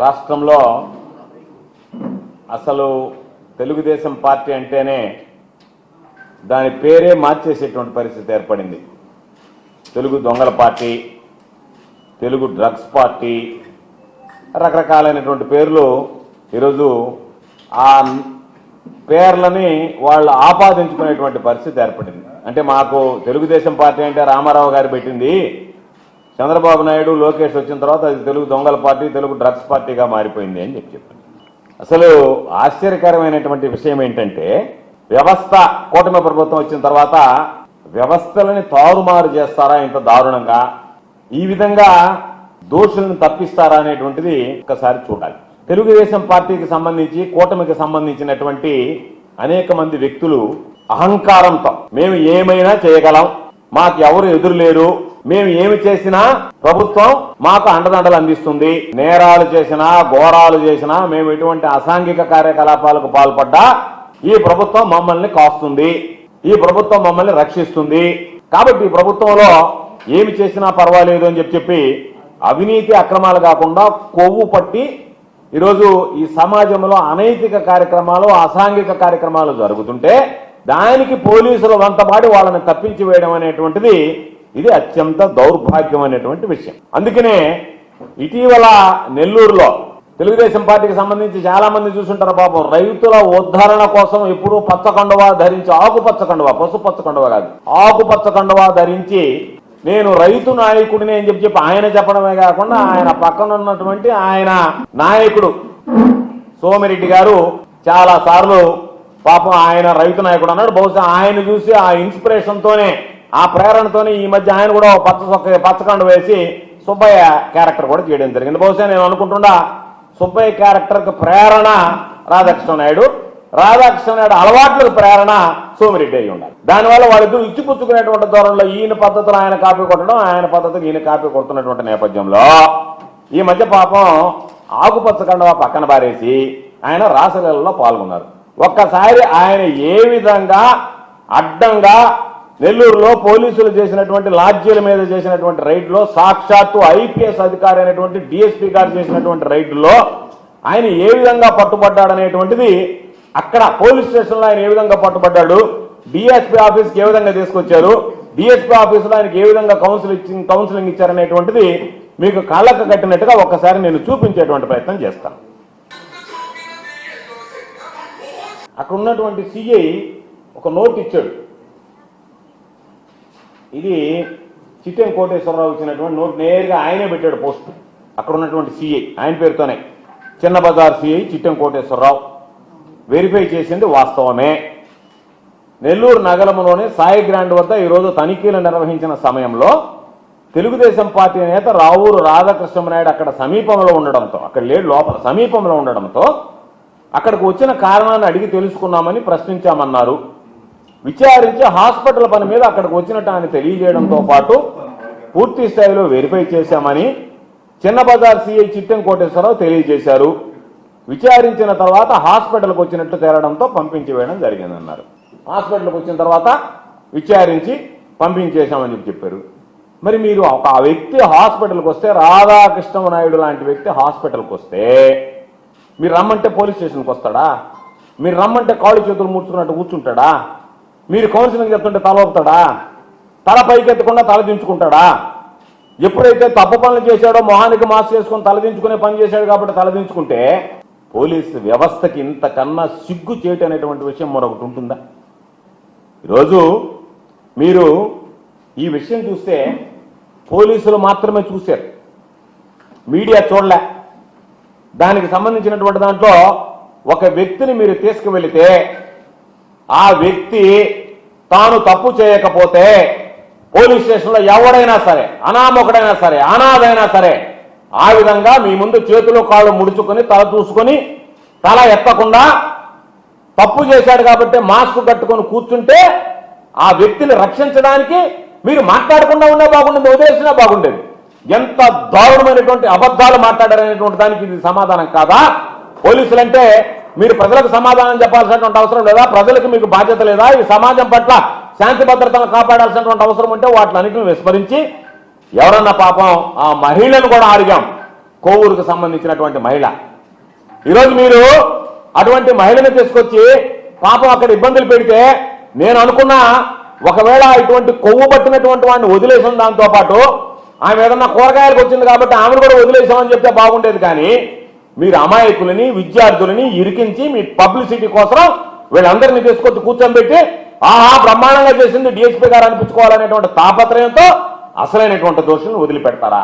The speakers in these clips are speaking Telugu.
రాష్ట్రంలో అసలు తెలుగుదేశం పార్టీ అంటేనే దాని పేరే మార్చేసేటువంటి పరిస్థితి ఏర్పడింది. తెలుగు దొంగల పార్టీ, తెలుగు డ్రగ్స్ పార్టీ, రకరకాలైనటువంటి పేర్లు ఈరోజు ఆ పేర్లని వాళ్ళు ఆపాదించుకునేటువంటి పరిస్థితి ఏర్పడింది. అంటే మాకు తెలుగుదేశం పార్టీ అంటే రామారావు గారు పెట్టింది, చంద్రబాబు నాయుడు లోకేష్ వచ్చిన తర్వాత అది తెలుగు దొంగల పార్టీ, తెలుగు డ్రగ్స్ పార్టీగా మారిపోయింది అని చెప్పారు. అసలు ఆశ్చర్యకరమైనటువంటి విషయం ఏంటంటే వ్యవస్థ కూటమి ప్రభుత్వం వచ్చిన తర్వాత వ్యవస్థలని తారుమారు చేస్తారా ఇంత దారుణంగా, ఈ విధంగా దోషులను తప్పిస్తారా అనేటువంటిది ఒక్కసారి చూడాలి. తెలుగుదేశం పార్టీకి సంబంధించి కూటమికి సంబంధించినటువంటి అనేక మంది వ్యక్తులు అహంకారంతో మేము ఏమైనా చేయగలం, మాకు ఎవరు ఎదురులేరు, మేము ఏమి చేసినా ప్రభుత్వం మాకు అండదండలు అందిస్తుంది, నేరాలు చేసినా ఘోరాలు చేసినా మేము ఎటువంటి అసాంఘిక కార్యకలాపాలకు పాల్పడ్డా ఈ ప్రభుత్వం మమ్మల్ని కాస్తుంది, ఈ ప్రభుత్వం మమ్మల్ని రక్షిస్తుంది, కాబట్టి ఈ ప్రభుత్వంలో ఏమి చేసినా పర్వాలేదు అని చెప్పి అవినీతి అక్రమాలు కాకుండా కొవ్వు పట్టి ఈరోజు ఈ సమాజంలో అనైతిక కార్యక్రమాలు, అసాంఘిక కార్యక్రమాలు జరుగుతుంటే దానికి పోలీసులు వంతపాడి వాళ్ళని తప్పించి వేయడం అనేటువంటిది ఇది అత్యంత దౌర్భాగ్యమైనటువంటి విషయం. అందుకనే ఇటీవల నెల్లూరులో తెలుగుదేశం పార్టీకి సంబంధించి చాలా మంది చూసుంటారు పాపం, రైతుల ఉద్ధరణ కోసం ఎప్పుడూ పచ్చకండువా ధరించి, ఆకుపచ్చ కండువా, పసుపచ్చ కండువా కాదు, ఆకుపచ్చ కండువా ధరించి నేను రైతు నాయకుడిని అని చెప్పి ఆయన చెప్పడమే కాకుండా ఆయన పక్కన ఉన్నటువంటి ఆయన నాయకుడు సోమిరెడ్డి గారు చాలా సార్లు పాపం ఆయన రైతు నాయకుడు అన్నాడు. బహుశా ఆయన చూసి ఆ ఇన్స్పిరేషన్ తోనే, ఆ ప్రేరణతోనే ఈ మధ్య ఆయన కూడా పచ్చకండు వేసి సుబ్బయ్య క్యారెక్టర్ కూడా చేయడం జరిగింది. బహుశా నేను అనుకుంటున్నా సుబ్బయ్య క్యారెక్టర్ కు ప్రేరణ రాధాకృష్ణ నాయుడు, రాధాకృష్ణ నాయుడు అలవాట్లకు ప్రేరణ సోమిరెడ్డి అయి ఉండాలి. దానివల్ల వాళ్ళిద్దరూ ఇచ్చిపుచ్చుకునేటువంటి ధోరణిలో ఈయన పద్ధతులు ఆయన కాపీ కొట్టడం, ఆయన పద్ధతులు ఈయన కాపీ కొడుతున్నటువంటి నేపథ్యంలో ఈ మధ్య పాపం ఆకుపచ్చ కండువా పక్కన పారేసి ఆయన రాసలీలలో పాల్గొన్నారు. ఒక్కసారి ఆయన ఏ విధంగా అడ్డంగా నెల్లూరులో పోలీసులు చేసినటువంటి లాడ్జీల మీద చేసినటువంటి రైడ్లో, సాక్షాత్తు ఐపీఎస్ అధికారి అయినటువంటి డిఎస్పీ గారు చేసినటువంటి రైడ్లో ఆయన ఏ విధంగా పట్టుబడ్డాడనేటువంటిది, అక్కడ పోలీస్ స్టేషన్లో ఆయన ఏ విధంగా పట్టుబడ్డాడు, డిఎస్పీ ఆఫీస్కి ఏ విధంగా తీసుకొచ్చారు, డిఎస్పీ ఆఫీసులో ఆయనకి ఏ విధంగా కౌన్సిలింగ్ ఇచ్చారనేటువంటిది మీకు కళ్ళకు కట్టినట్టుగా ఒక్కసారి నేను చూపించేటువంటి ప్రయత్నం చేస్తాను. అక్కడ ఉన్నటువంటి సిఐ ఒక నోట్ ఇచ్చాడు. ఇది చిట్టెం కోటేశ్వరరావు ఇచ్చినటువంటి నోట్, నేరుగా ఆయనే పెట్టాడు పోస్ట్. అక్కడ ఉన్నటువంటి సిఐ ఆయన పేరుతోనే, చిన్న బజార్ సిఐ చిట్టెం కోటేశ్వరరావు వెరిఫై చేసింది వాస్తవమే. నెల్లూరు నగరంలోని సాయి గ్రాండ్ వద్ద ఈరోజు తనిఖీలు నిర్వహించిన సమయంలో తెలుగుదేశం పార్టీ నేత రావూరు రాధాకృష్ణనాయుడు అక్కడ సమీపంలో ఉండడంతో, అక్కడ లేడు లోపల, సమీపంలో ఉండడంతో అక్కడికి వచ్చిన కారణాన్ని అడిగి తెలుసుకున్నామని ప్రశ్నించామన్నారు. విచారించి హాస్పిటల్ పని మీద అక్కడికి వచ్చినట్టు ఆయన తెలియజేయడంతో పాటు పూర్తి స్థాయిలో వెరిఫై చేశామని చిన్న బజార్ సిఐ చిట్టెం కోటేశ్వరరావు తెలియజేశారు. విచారించిన తర్వాత హాస్పిటల్కి వచ్చినట్టు తేలడంతో పంపించి వేయడం జరిగిందన్నారు. హాస్పిటల్కి వచ్చిన తర్వాత విచారించి పంపించేశామని చెప్పారు. మరి మీరు ఒక వ్యక్తి హాస్పిటల్కి వస్తే, రాధాకృష్ణ నాయుడు లాంటి వ్యక్తి హాస్పిటల్కి వస్తే మీరు రమ్మంటే పోలీస్ స్టేషన్కి వస్తాడా? మీరు రమ్మంటే కాళ్ళు చేతులు ముడుచుకున్నట్టు కూర్చుంటాడా? మీరు కౌన్సిలింగ్ చెప్తుంటే తల ఊపుతాడా? తల పైకెత్తకుండా తలదించుకుంటాడా? ఎప్పుడైతే తప్పు పనులు చేశాడో మొహానికి మాస్క్ చేసుకుని తలదించుకునే పని చేశాడు కాబట్టి తలదించుకుంటే పోలీసు వ్యవస్థకి ఇంతకన్నా సిగ్గు చేయటం అనేటువంటి విషయం మరొకటి ఉంటుందా? ఈరోజు మీరు ఈ విషయం చూస్తే పోలీసులు మాత్రమే చూశారు, మీడియా చూడలే. దానికి సంబంధించినటువంటి దాంట్లో ఒక వ్యక్తిని మీరు తీసుకువెళితే ఆ వ్యక్తి తాను తప్పు చేయకపోతే పోలీస్ స్టేషన్లో ఎవడైనా సరే, అనామకుడైనా సరే, అనాథైనా సరే, ఆ విధంగా మీ ముందు చేతులు కాళ్ళు ముడుచుకొని తల చూసుకొని తల ఎత్తకుండా తప్పు చేశాడు కాబట్టి మాస్క్ కట్టుకొని కూర్చుంటే ఆ వ్యక్తిని రక్షించడానికి మీరు మాట్లాడకుండా ఉన్నా బాగుండేది, వదిలేసినా బాగుండేది. ఎంత దారుణమైనటువంటి అబద్ధాలు మాట్లాడారనేటువంటి దానికి ఇది సమాధానం కాదా? పోలీసులంటే మీరు ప్రజలకు సమాధానం చెప్పాల్సినటువంటి అవసరం లేదా? ప్రజలకు మీకు బాధ్యత లేదా? ఈ సమాజం పట్ల శాంతి భద్రతను కాపాడాల్సినటువంటి అవసరం ఉంటే వాటిని అన్నింటిని విస్మరించి ఎవరన్నా పాపం ఆ మహిళను కూడా అడిగాం, కోవూరుకు సంబంధించినటువంటి మహిళ. ఈరోజు మీరు అటువంటి మహిళను తీసుకొచ్చి పాపం అక్కడ ఇబ్బందులు పెడితే నేను అనుకున్నా ఒకవేళ ఇటువంటి కొవ్వు పట్టినటువంటి వాడిని వదిలేసాం, దాంతో పాటు ఆమె ఏదన్నా కూరగాయలకు వచ్చింది కాబట్టి ఆమెను కూడా వదిలేసామని చెప్తే బాగుండేది. కానీ మీరు అమాయకులని విద్యార్థులని ఇరికించి మీ పబ్లిసిటీ కోసం వీళ్ళందరినీ తీసుకొచ్చి కూర్చోబెట్టి ఆహా బ్రహ్మాండంగా చేసింది డిఎస్పీ గారు అనిపించుకోవాలనేటువంటి తాపత్రయంతో అసలైనటువంటి దోషులను వదిలిపెడతారా?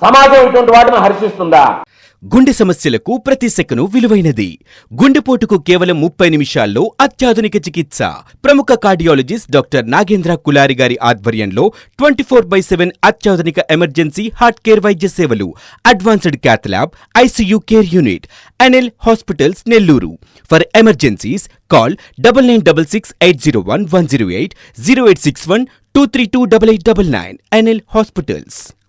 సమాజం ఇటువంటి వాటిని హర్షిస్తుందా? గుండె సమస్యలకు ప్రతి సెకను విలువైనది. గుండెపోటుకు కేవలం 30 నిమిషాల్లో అత్యాధునిక చికిత్స. ప్రముఖ కార్డియాలజిస్ట్ డాక్టర్ నాగేంద్ర కులారి గారి ఆధ్వర్యంలో 24/7 అత్యాధునిక ఎమర్జెన్సీ హార్ట్ కేర్ వైద్య సేవలు. Advanced cath lab, ICU care unit. NL hospitals Nellore. For emergencies call 9966801108 0861 2328899. NL hospitals.